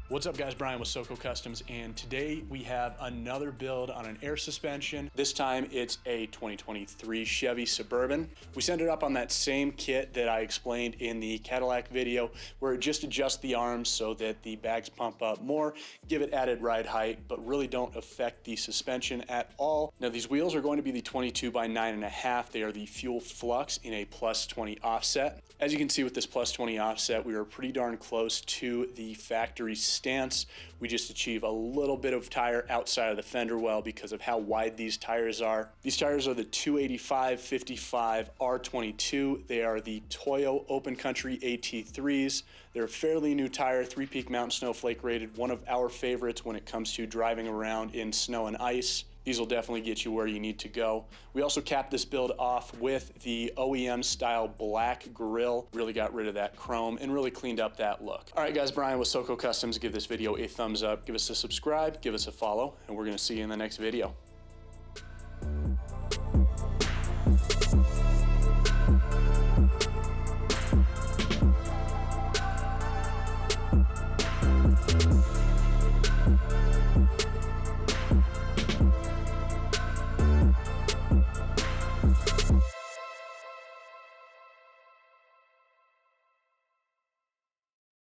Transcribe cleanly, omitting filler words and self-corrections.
What's up guys, Brian with SoCo Customs, and today we have another build on an air suspension. This time it's a 2023 Chevy Suburban. We sent it up on that same kit that I explained in the Cadillac video, where it just adjusts the arms so that the bags pump up more, give it added ride height, but really don't affect the suspension at all. Now these wheels are going to be the 22 by 9.5. They are the Fuel Flux in a +20 offset. As you can see with this +20 offset, we are pretty darn close to the factory stance. We just achieve a little bit of tire outside of the fender well because of how wide these tires are. These tires are the 285/55 R22. They are the Toyo Open Country ATIIIs. They're a fairly new tire, 3-peak mountain snowflake rated, one of our favorites when it comes to driving around in snow and ice. These will definitely get you where you need to go. We also capped this build off with the OEM style black grille. Really got rid of that chrome and really cleaned up that look. All right guys, Brian with SoCo Customs. Give this video a thumbs up, give us a subscribe, give us a follow, and we're gonna see you in the next video.